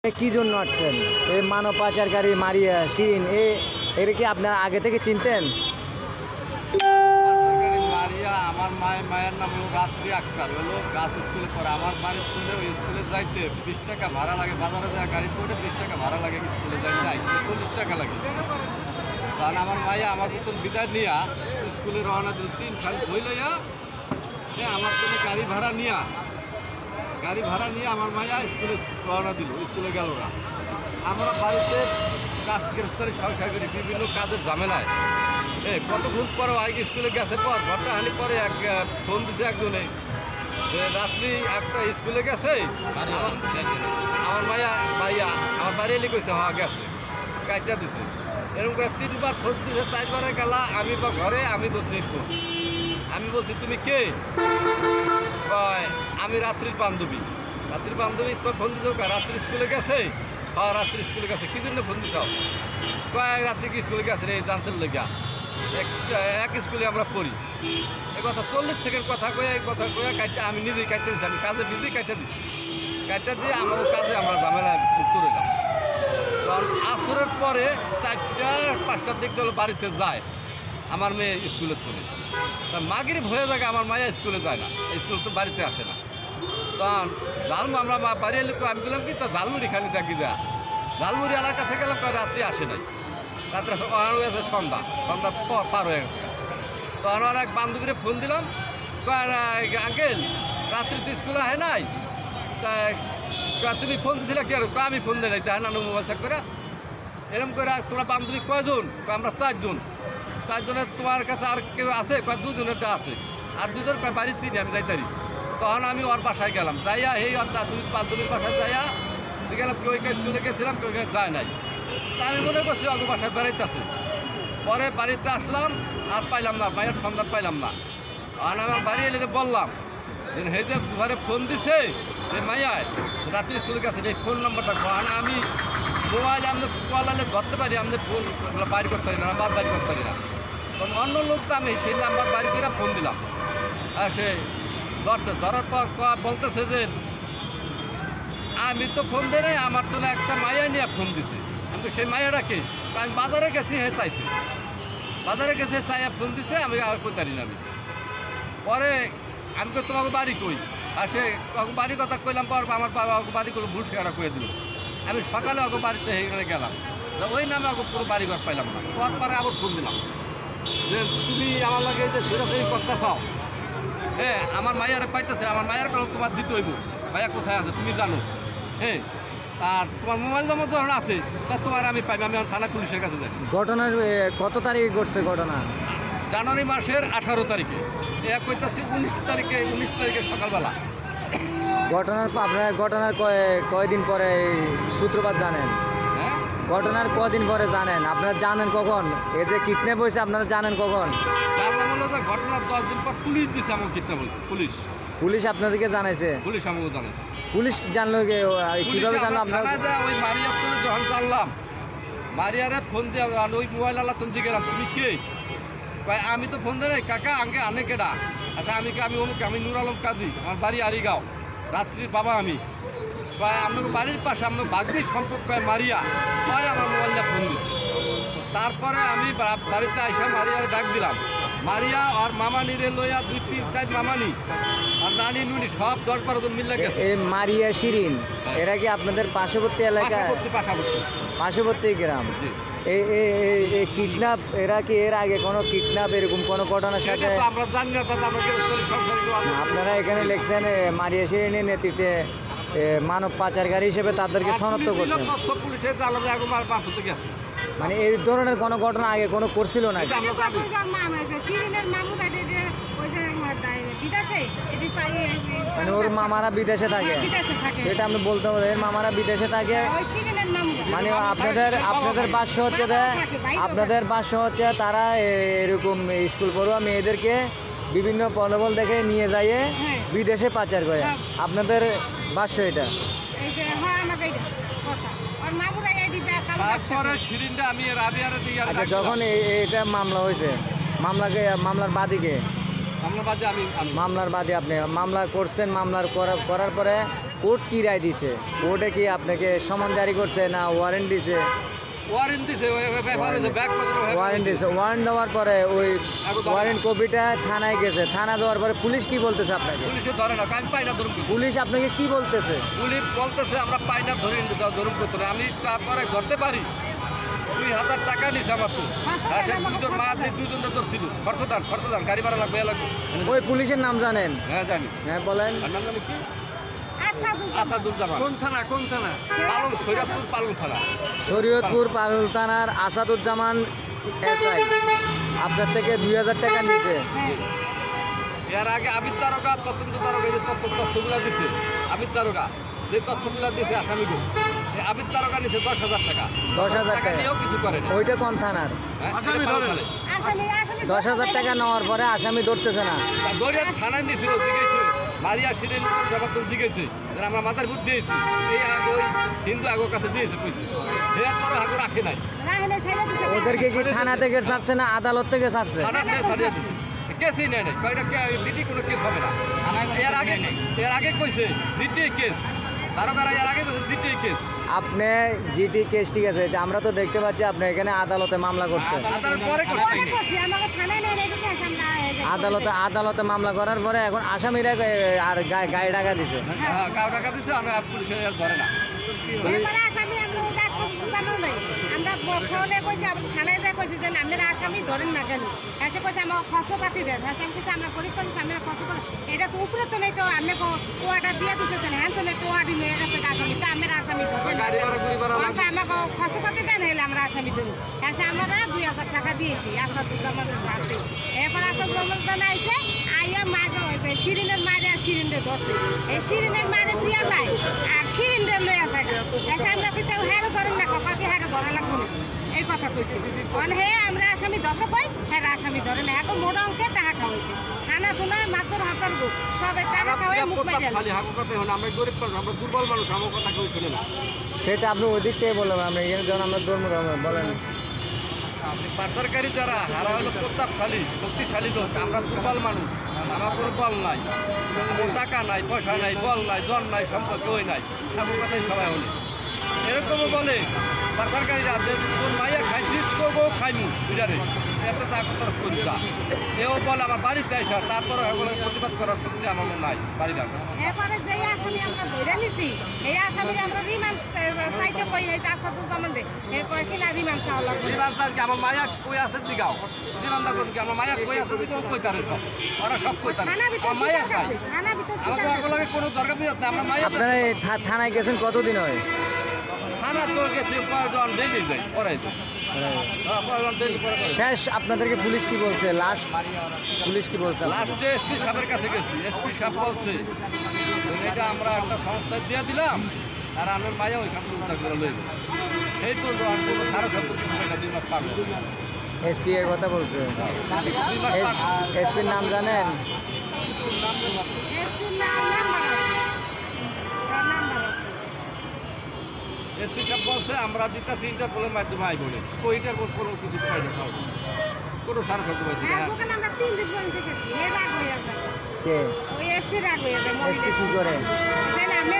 কি জন্য আসছেন? এই মানব পাচারকারী মারিয়া শিরিন এর কি আপনারা আগে থেকে চিনতেন? মারিয়া আমার মায়ের নাম হলো রাত্রি আক্তার, হলো গাছ স্কুলে পড়ে। আমার বাড়ির তুলে ওই স্কুলে যাইতে 20 টাকা ভাড়া লাগে, বাজারে যায় গাড়ি করে 20 টাকা ভাড়া লাগে, স্কুলে যাই 40 টাকা লাগে। কারণ আমার মাইয়া আমার মতন বিদায় নিয়া স্কুলে রওনা দিল 3 খাল বই লইয়া, আমার কোনো গাড়ি ভাড়া নিয়ে আমার মাইয়া স্কুলে রওনা দিল, স্কুলে গেল না। আমরা বাড়িতে কাজ গ্রেফতারি সংসার করি বিভিন্ন কাজের ঝামেলায়। কতক্ষণ পরে আগে স্কুলে গেছে পর ঘরটা হানি পরে এক ফোন দিছে একজনে যে রাত্রি একটা স্কুলে গেছে আমার মাইয়া আমার বাড়ি এলি কইছে হওয়া গেছে, কাজটা দিছে। এরকম করে 3বার খোঁজ দিছে, 4বারে গেলা আমি বা ঘরে, আমি বলছি ফোন, আমি বলছি তুমি কে? আমি রাত্রির বান্ধবী তোর ফোন দিছ রাত্রি স্কুলে গেছে? হ্যাঁ রাত্রি স্কুলে গেছে। কি জন্য ফোন দিছ? রাত্রি কি স্কুলে গেছে রে জানতে লেগা, এক স্কুলে আমরা পড়ি। এ কথা 40 সেকেন্ড কথা কয়ে কাজটা আমি নিজেই কাজটা দিচ্ছি, আমি কাজে নিজেই কাজটা দিয়ে আমার কাজে আমরা ঝামেলায় মুক্ত রইলাম। কারণ আসরের পরে 4টা-5টার দিক হলো বাড়িতে যায় আমার মেয়ে স্কুলে চলে, মাগরিব হয়ে যায় আমার মায়া স্কুলে যায় না, স্কুল তো বাড়িতে আসে না। তখন আমরা বাড়ি এলে আমি বললাম কি তো ঝালমুড়ি খালি থাকি যা, ঝালমুড়ি এলাকার কাছে গেলাম, রাত্রি আসে নাই, রাত্রে গেছে সন্ধ্যা পার হয়ে গেছে। তখন আর এক বান্ধবীরে ফোন দিলাম, আঙ্কেল রাত্রি তো স্কুলে আহে নাই, তা তুমি ফোন দিছিলে কি? আর আমি ফোন দিই নাই, তাই না মোবাইল চেক করে। এরকম করে তোমরা বান্ধবী কয়জন? আমরা 4জনের। তোমার কাছে আর কেউ আছে? 2জনেরটা আছে, আর 2জন বাড়ি চিনি আমি যাইতারি। তখন আমি ওর বাসায় গেলাম, যাইয়া এই দুই বান্ধবীর বাসায় যাইয়া গেলাম, কেউ স্কুলে গেছিলাম, কেউ যায় নাই। তা আমি মনে করছি অল্প বাসায় বেড়াইতে আছে। পরে বাড়িতে আসলাম, আর পাইলাম না, মায়ের সন্ধান পাইলাম না। আর আমার বাড়ি এলে বললাম যে হে যে ঘরে ফোন দিছে যে মাইয়ায় রাত্রি স্কুলে গেছে, এই ফোন নম্বরটা কারণ আমি মোবাইলে আমাদের কল আলে ধরতে পারি, আমাদের ফোন বাড়ি করতে পারি না, আমার বাড়ি করতে পারি না। তখন অন্য লোক তো আমি সেই নাম্বার বাড়ি করে ফোন দিলাম, আর সে ধরার পর বলতেছে যে আমি তো ফোন দিই নাই, আমার তো একটা মাইয়া নিয়ে ফোন দিছে। আমি তো সেই মাইয়াটাকে আমি বাজারে গেছি, চাইছি বাজারে গেছে চাইয়া ফোন দিছে, আমি আর কই পারি না। আমি পরে আমি তো তোমাকে বাড়ি কই, আর সে বাড়ির কথা কইলাম, পর আমার বাবা বাড়ি করে ভুল ঠিকানা করে দিল। আমি সকালে ওকে বাড়িতে এখানে গেলাম, ওই নামে ওকে পুরো বাড়ি ঘর পাইলাম না। পরে আবার ফোন দিলাম যে তুমি আমার লাগে যে সেরকম কথা চাও, আমার মাইয়ারে পাইতেছে, আমার মায়ের কারণ তোমার দিতে হইব, ভাইয়া কোথায় আছে তুমি জানো, আর তোমার মোবাইল নম্বর যখন আছে তা তোমার আমি পাইব, আমি থানা পুলিশের কাছে যাই। ঘটনার কত তারিখে ঘটছে ঘটনা? জানুয়ারি মাসের 18 তারিখে, কইতাছি 19 তারিখে সকালবেলা। ঘটনার কয়দিন পরে সূত্রপাত জানেন? ঘটনার কদিন পরে জানেন? আপনারা জানেন কখন এই যে কিডন্যাপ হয়েছে? আপনারা জানেন কখন? ঘটনার 10 দিন পর পুলিশ দিচ্ছে আমাকে কিডন্যাপ হয়েছে। পুলিশ আপনাদেরকে জানাইছে? পুলিশ আমাকে জানাইছে। পুলিশ জানলো কিভাবে জানলো আপনার? ওই মারিয়া যখন জানলাম, মারিয়ারে ফোন দিয়ে ওই মোবাইল আল্লাহ তুমি গেলাম, তুমি কে? আমি তো ফোন দিই নাই, কাকা আগে আনে কেডা? আচ্ছা আমি নুর আলম কাজী, আমার বাড়ি আরিগাঁও, রাত্রির বাবা আমি। আপনাকে বাড়ির পাশে আপনার বাগরি সম্পর্ক মারিয়া, আমার মোবাইলটা ফোন দিচ্ছে। তারপরে আমি বাড়িতে আইসা মারিয়ারে ডাক দিলাম, মারিয়া আর মামানি রে লইয়া 2-3-4 মামানি আর নানি নুনি সব 10-12 জন মিলে গেছে। মারিয়া শিরিন এরা কি আপনাদের পার্শ্ববর্তী এলাকা? পার্শ্ববর্তী গ্রাম। এই কিডন্যাপ, এরা কি এর আগে কোনো কিডন্যাপ এরকম কোনো ঘটনার সাথে? আমরা জানি না, আপনারা এখানে লিখছেন মারিয়া শিরিনের নেতৃত্বে মানব পাচারকারী হিসেবে তাদেরকে শনাক্ত করছেন। মানে এই ধরনের কোনো ঘটনা আগে কোনো করছিল না? মানে ওর মামারা বিদেশে থাকে, এটা আমি বলতে পারি, এর মামারা বিদেশে থাকে। মানে আপনাদের বাস্য হচ্ছে তারা এরকম স্কুল পড়ুয়া মেয়েদেরকে বিভিন্ন প্রলোভন দেখে নিয়ে যায় বিদেশে পাচার করে। আপনাদের বাস্য এটা? আমি রাবিয়ারে দিয়ে যখন এটা মামলা হয়েছে, মামলার বাদীকে মামলা বাদে আমি মামলার বাদে আপনি মামলা করছেন, করার পরে কোর্ট কি রায় দিছে? কোর্টে কি আপনাকে সমন জারি করছে না ওয়ারেন্ট দিছে? ওয়ারেন্ট দিছে, ওয়ারেন্ট দিছে। ওয়ারেন্ট দেওয়ার পরে ওই ওয়ারেন্ট কপিটা থানায় গেছে, থানা দেওয়ার পরে পুলিশ কি বলতেছে আপনাকে? পুলিশে ধরে না, আমি পাই না ধরুন। পুলিশ আপনাকে কি বলতেছে? পুলিশ বলতেছে আমরা পাই না ধরুন করতে না। আমি তারপরে ধরতে পারি 2000 টাকা নিছে আমার তো। হ্যাঁ, সে দুজন মা দিয়ে দুজনটা ধরছিল। খরচদান গাড়ি ভাড়া লাগবে লাগবে। ওই পুলিশের নাম জানেন? হ্যাঁ জানি। হ্যাঁ বলেন। আর নাম জানি কি? আসাদুজ্জামান। কোন থানা? পালং থানা। শরীয়তপুর পারুল থানার আসাদুজ্জামান এসআই আপনার থেকে 2000 টাকা নিছে। এর আগে আবির তারকা, তদন্ত তারকা, এই যে তথ্যগুলা দিছে আবির তারকা, যে তথ্যগুলা দিছে আসামিকে, আবির তারকা নিছে 10,000 টাকা। 10,000 টাকা নিয়েও কিছু করে না। ওইটা কোন থানার? হ্যাঁ, আসামি এটা ধরে। পালং থানায়। 10,000 টাকা নেওয়ার পরে আসামি ধরতেছে না। দরিয়া থানায় নিয়েছিল, জিগেছে মারিয়া শিরিন জবাবদার জিগেছে যে আমরা মাথার ভূত দিয়েছি, এই আগে ওই হিন্দু আগের কাছে দিয়েছে পয়সা, দেওয়ার পরে আগে রাখে নাই। ওদেরকে কি থানা থেকে ছাড়ছে না আদালত থেকে ছাড়ছে? থানার দিয়ে ছাড়িয়ে দিছে, কেসই নেয় নাই, কয়টা দিটি কোনো কেস হবে না। এর আগে কইছে দিটি কেস, তারকারা এর আগে কইছে দিটি কেস। আপনি জিটি কেস ঠিক আছে, এটা আমরা তো দেখতে পাচ্ছি আপনি এখানে আদালতে মামলা করছেন। তার পরে করছে আদালতে মামলা করার পরে এখন আসামিরা আর গায়ে টাকা দিছে। হ্যাঁ, কাউ টাকা দিচ্ছে, আমরা পুলিশে আর ধরে না। আসামি ধরেন না কেন? এসে কইছে আমার খরচ পাতি দেন, আসামি কিছু আমরা গরিব মানুষ, আমরা খরচ পাতি এটা তো উপরে তো নেই, তো আমি কোয়াটা দিয়ে দিচ্ছে হ্যাঁ তো কোয়াটি নিয়ে গেছে আসামি, তো আমরা আসামি ধরেন গাড়ি ভাড়া গুড়ি ভাড়া লাগবে। আমাকে খরচ পাতি দেন হলে আমরা আসামি ধরুন। এসে আমরা 2000 টাকা দিয়েছি আসাদুজ্জামানের হাতে। এরপর আসাদুজ্জামান আইসে আইয়া মাগে হয়েছে শিরিনের মারে, আর শিরিনদের ধরছে, এই শিরিনের মারে দিয়া যায় আর শিরিনদের লইয়া যায়। এসে আমরা কিন্তু হ্যাঁ ধরেন না, কপাকে হ্যাঁ ধরা লাগবে না, এই কথা কইছি। কারণ হে আমরা আসামি ধরতে পাই, হ্যাঁ আসামি ধরে না, এখন মোটা অঙ্কের টাকা খাওয়াইছে, খানা টুনা মাত্র হাতার গো সবের টাকা খাওয়াই মুখ মেরে আমরা গরিব মানুষ, আমরা দুর্বল মানুষ, আমার কথা কেউ শুনে না। সেটা আপনি ওদিক থেকে বললাম, আমরা এখানে যখন আমরা ধর্ম বলেন। পাচারকারী যারা হারা হলো প্রতাপশালী শক্তিশালী লোক, আমরা দুর্বল মানুষ, আমার কোনো বল নাই, কোনো টাকা নাই, পয়সা নাই, বল নাই, জন নাই, সম্পদ কেউই নাই, আমার কথাই সবাই হলে এরকমও বলে পাচারকারীরা যে তোর মাইয়া খাইছি তোকেও খাইমু বুঝারে, এত তাকতর করিতা। এও বলে আমার বাড়িতে আসা, তারপরে প্রতিবাদ করার শক্তি আমার নাই বাড়ির আগে। এরপরে যে আসামি আমরা ধরে নিছি, এই আসামি আমরা রিমান্ড চাইতে কই হয়েছে আসাদুজ্জামান রে, এরপরে কি না রিমান্ড চাওয়া লাগবে। রিমান্ড কি আমার মায়া কই আছে দিগাও, রিমান্ডা করুন কি আমার মায়া কই আছে দিগাও, কই তারে সব ওরা সব কই তারে থানা ভিতর আমার মায়া খাই, থানা ভিতর আমাকে আগে কোনো দরকার নেই। আমার মায়া আপনারা এই থানায় গেছেন কতদিন হয়? থানা তো গেছে কয়েকজন ডেলি যাই পরে কয়েকজন ডেলি পরে শেষ আপনাদেরকে পুলিশ কি বলছে? লাস্ট পুলিশ কি বলছে? লাস্টে এসপি সাহেবের কাছে গেছি, এসপি সাহেব বলছে এটা আমরা একটা সংস্থা দিয়ে দিলাম আর আমার মায়া ওইখান থেকে উদ্ধার করে লইব, সেই তো কোনো 7.5 মাস পারবো। এসপি এর কথা বলছে। 2 মাস পারবো। এসপির নাম জানেন? এসপি সাহেব বলছে আমরা যেটা ইন্টারপোলের মাধ্যমে আইব না, ওইটার কোনো কিছু পাই না, কোনো সারা শব্দ পাইছি না। আমরা 3 দিন পর্যন্ত গেছি, এর রাগ হয়ে যায়, কে ওই এসপি রাগ হয়ে যায়। এসপি কি করে? আমি